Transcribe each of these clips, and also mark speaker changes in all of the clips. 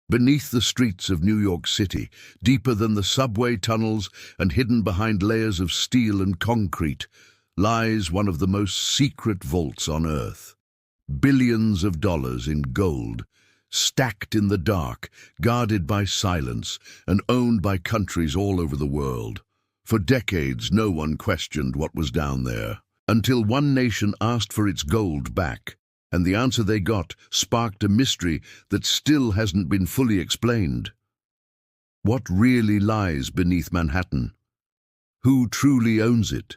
Speaker 1: Beneath the streets of New York City, deeper than the subway tunnels and hidden behind layers of steel and concrete, lies one of the most secret vaults on Earth. Billions of dollars in gold, stacked in the dark, guarded by silence, and owned by countries all over the world. For decades, no one questioned what was down there, until one nation asked for its gold back. And the answer they got sparked a mystery that still hasn't been fully explained. What really lies beneath Manhattan? Who truly owns it?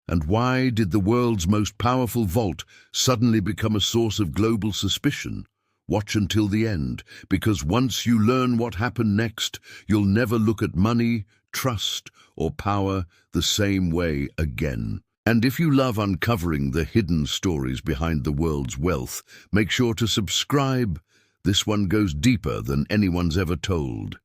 Speaker 1: And why did the world's most powerful vault suddenly become a source of global suspicion? Watch until the end, because once you learn what happened next, you'll never look at money, trust, or power the same way again. And if you love uncovering the hidden stories behind the world's wealth, make sure to subscribe. This one goes deeper than anyone's ever told.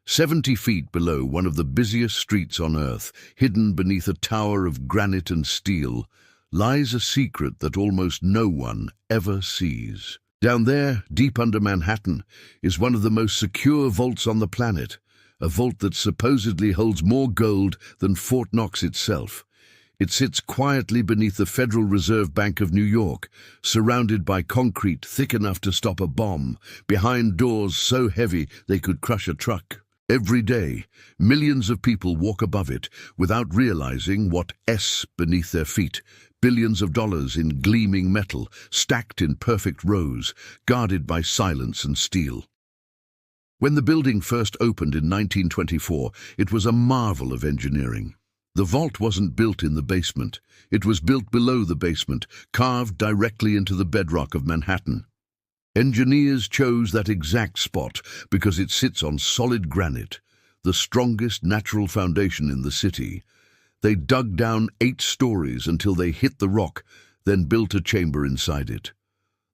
Speaker 1: 70 feet below one of the busiest streets on Earth, hidden beneath a tower of granite and steel, lies a secret that almost no one ever sees. Down there, deep under Manhattan, is one of the most secure vaults on the planet, a vault that supposedly holds more gold than Fort Knox itself. It sits quietly beneath the Federal Reserve Bank of New York, surrounded by concrete thick enough to stop a bomb, behind doors so heavy they could crush a truck. Every day, millions of people walk above it without realizing what is beneath their feet. Billions of dollars in gleaming metal, stacked in perfect rows, guarded by silence and steel. When the building first opened in 1924, it was a marvel of engineering. The vault wasn't built in the basement. It was built below the basement, carved directly into the bedrock of Manhattan. Engineers chose that exact spot because it sits on solid granite, the strongest natural foundation in the city. They dug down 8 stories until they hit the rock, then built a chamber inside it.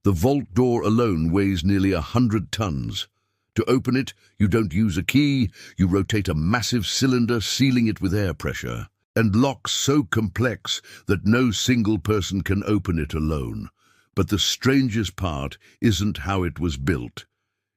Speaker 1: The vault door alone weighs nearly 100 tons. To open it, you don't use a key, you rotate a massive cylinder, sealing it with air pressure, and locks so complex that no single person can open it alone. But the strangest part isn't how it was built.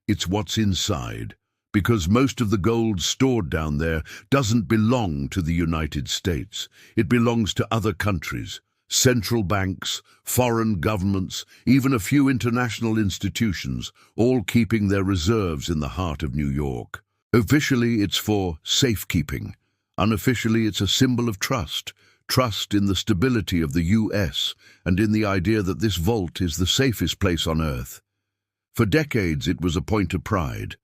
Speaker 1: It's what's inside, because most of the gold stored down there doesn't belong to the United States. It belongs to other countries. Central banks, foreign governments, even a few international institutions, all keeping their reserves in the heart of New York. Officially, it's for safekeeping. Unofficially, it's a symbol of trust. Trust in the stability of the US and in the idea that this vault is the safest place on Earth. For decades, it was a point of pride.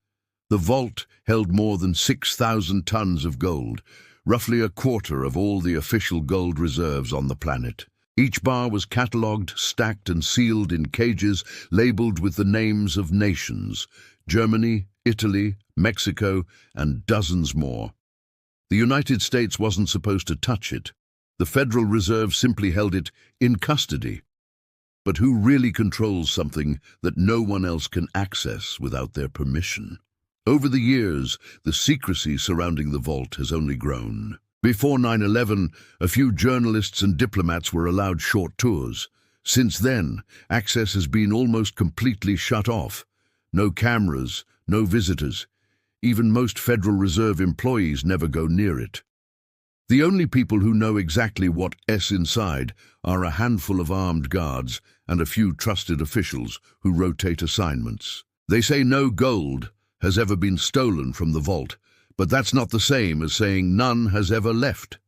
Speaker 1: The vault held more than 6,000 tons of gold, roughly a quarter of all the official gold reserves on the planet. Each bar was catalogued, stacked and sealed in cages labeled with the names of nations: Germany, Italy, Mexico, and dozens more. The United States wasn't supposed to touch it. The Federal Reserve simply held it in custody. But who really controls something that no one else can access without their permission? Over the years, the secrecy surrounding the vault has only grown. Before 9/11, a few journalists and diplomats were allowed short tours. Since then, access has been almost completely shut off. No cameras, no visitors. Even most Federal Reserve employees never go near it. The only people who know exactly what's inside are a handful of armed guards and a few trusted officials who rotate assignments. They say no gold has ever been stolen from the vault, but that's not the same as saying none has ever left.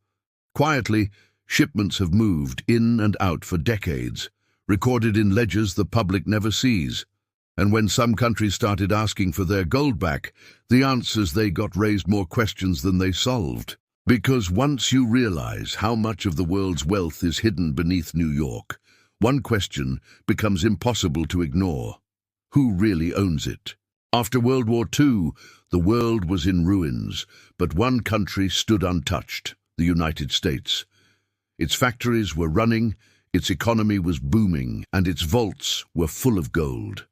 Speaker 1: Quietly, shipments have moved in and out for decades, recorded in ledgers the public never sees. And when some countries started asking for their gold back, the answers they got raised more questions than they solved. Because once you realize how much of the world's wealth is hidden beneath New York, one question becomes impossible to ignore. Who really owns it? After World War II, the world was in ruins, but one country stood untouched: the United States. Its factories were running, its economy was booming, and its vaults were full of gold.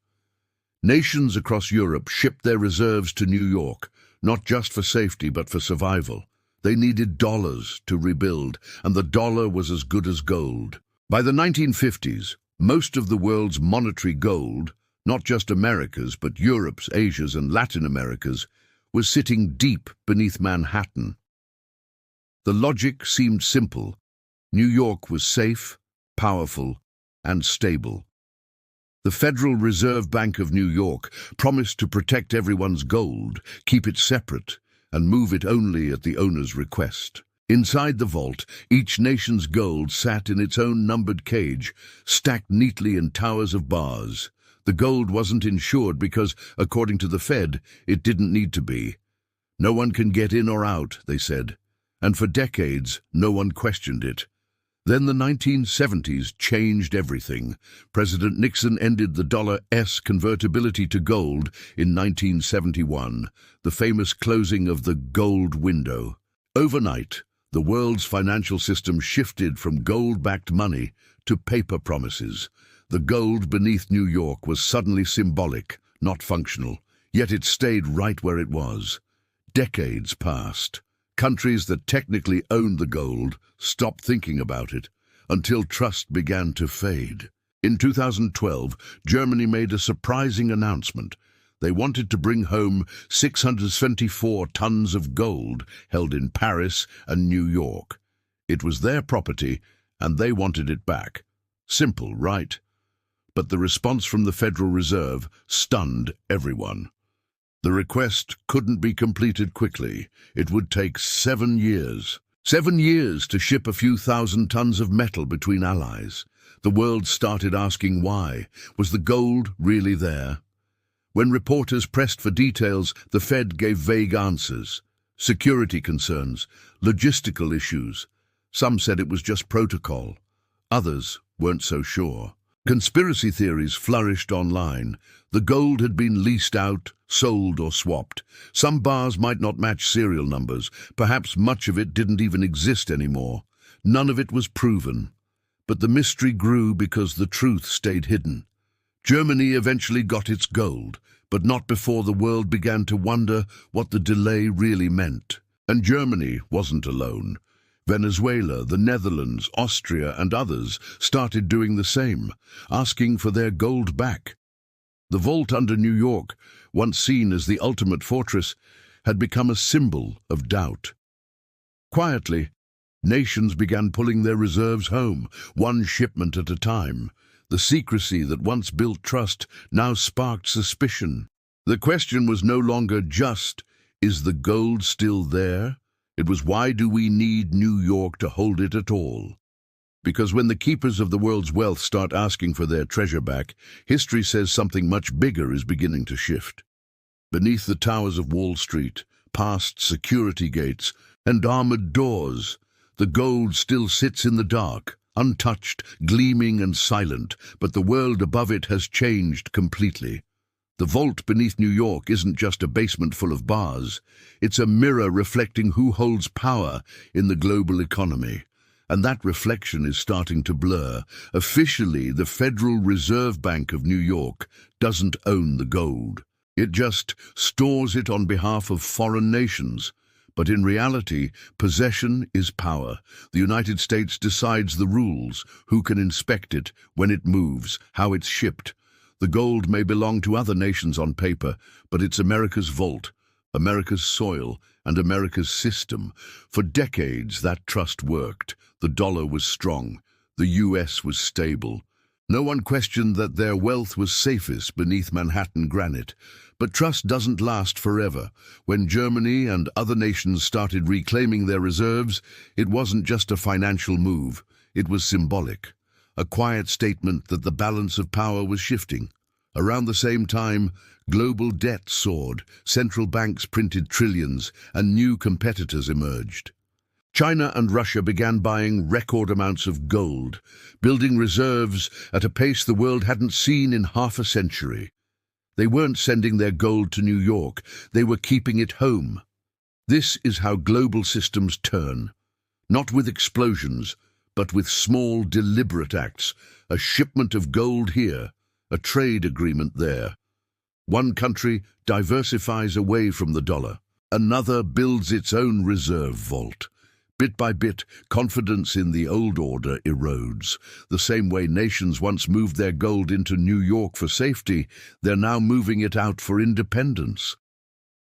Speaker 1: Nations across Europe shipped their reserves to New York, not just for safety but for survival. They needed dollars to rebuild, and the dollar was as good as gold. By the 1950s, most of the world's monetary gold, not just America's, but Europe's, Asia's, and Latin America's, was sitting deep beneath Manhattan. The logic seemed simple. New York was safe, powerful, and stable. The Federal Reserve Bank of New York promised to protect everyone's gold, keep it separate, and move it only at the owner's request. Inside the vault, each nation's gold sat in its own numbered cage, stacked neatly in towers of bars. The gold wasn't insured because, according to the Fed, it didn't need to be. No one can get in or out, they said. And for decades, no one questioned it. Then the 1970s changed everything. President Nixon ended the $S convertibility to gold in 1971, the famous closing of the gold window. Overnight, the world's financial system shifted from gold-backed money to paper promises. The gold beneath New York was suddenly symbolic, not functional, yet it stayed right where it was. Decades passed. Countries that technically owned the gold stopped thinking about it until trust began to fade. In 2012, Germany made a surprising announcement. They wanted to bring home 624 tons of gold held in Paris and New York. It was their property, and they wanted it back. Simple, right? But the response from the Federal Reserve stunned everyone. The request couldn't be completed quickly. It would take 7 years. 7 years to ship a few thousand tons of metal between allies. The world started asking why. Was the gold really there? When reporters pressed for details, the Fed gave vague answers. Security concerns, logistical issues. Some said it was just protocol. Others weren't so sure. Conspiracy theories flourished online. The gold had been leased out, sold or swapped. Some bars might not match serial numbers. Perhaps much of it didn't even exist anymore. None of it was proven. But the mystery grew because the truth stayed hidden. Germany eventually got its gold, but not before the world began to wonder what the delay really meant. And Germany wasn't alone. Venezuela, the Netherlands, Austria, and others started doing the same, asking for their gold back. The vault under New York, once seen as the ultimate fortress, had become a symbol of doubt. Quietly, nations began pulling their reserves home, one shipment at a time. The secrecy that once built trust now sparked suspicion. The question was no longer just, is the gold still there? It was, why do we need New York to hold it at all? Because when the keepers of the world's wealth start asking for their treasure back, history says something much bigger is beginning to shift. Beneath the towers of Wall Street, past security gates and armored doors, the gold still sits in the dark, untouched, gleaming and silent, but the world above it has changed completely. The vault beneath New York isn't just a basement full of bars. It's a mirror reflecting who holds power in the global economy. And that reflection is starting to blur. Officially, the Federal Reserve Bank of New York doesn't own the gold. It just stores it on behalf of foreign nations. But in reality, possession is power. The United States decides the rules, who can inspect it, when it moves, how it's shipped. The gold may belong to other nations on paper, but it's America's vault, America's soil, and America's system. For decades, that trust worked. The dollar was strong. The US was stable. No one questioned that their wealth was safest beneath Manhattan granite. But trust doesn't last forever. When Germany and other nations started reclaiming their reserves, it wasn't just a financial move. It was symbolic. A quiet statement that the balance of power was shifting. Around the same time, global debt soared, central banks printed trillions, and new competitors emerged. China and Russia began buying record amounts of gold, building reserves at a pace the world hadn't seen in half a century. They weren't sending their gold to New York, they were keeping it home. This is how global systems turn, not with explosions, but with small, deliberate acts. A shipment of gold here, a trade agreement there. One country diversifies away from the dollar. Another builds its own reserve vault. Bit by bit, confidence in the old order erodes. The same way nations once moved their gold into New York for safety, they're now moving it out for independence.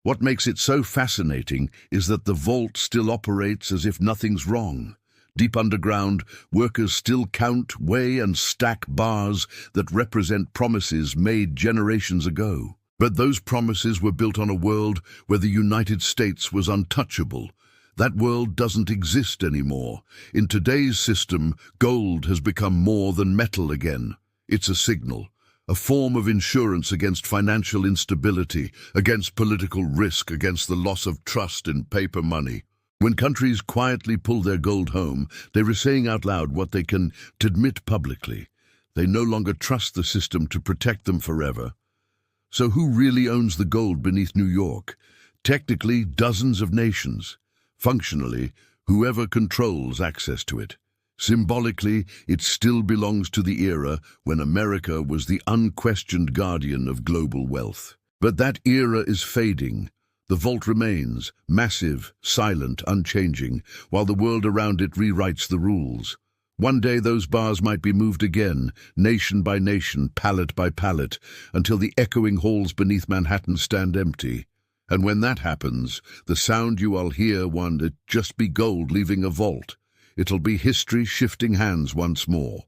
Speaker 1: What makes it so fascinating is that the vault still operates as if nothing's wrong. Deep underground, workers still count, weigh, and stack bars that represent promises made generations ago. But those promises were built on a world where the United States was untouchable. That world doesn't exist anymore. In today's system, gold has become more than metal again. It's a signal, a form of insurance against financial instability, against political risk, against the loss of trust in paper money. When countries quietly pull their gold home, they're saying out loud what they can admit publicly. They no longer trust the system to protect them forever. So who really owns the gold beneath New York? Technically, dozens of nations. Functionally, whoever controls access to it. Symbolically, it still belongs to the era when America was the unquestioned guardian of global wealth. But that era is fading. The vault remains, massive, silent, unchanging, while the world around it rewrites the rules. One day those bars might be moved again, nation by nation, pallet by pallet, until the echoing halls beneath Manhattan stand empty. And when that happens, the sound you all hear won't just be gold leaving a vault. It'll be history shifting hands once more.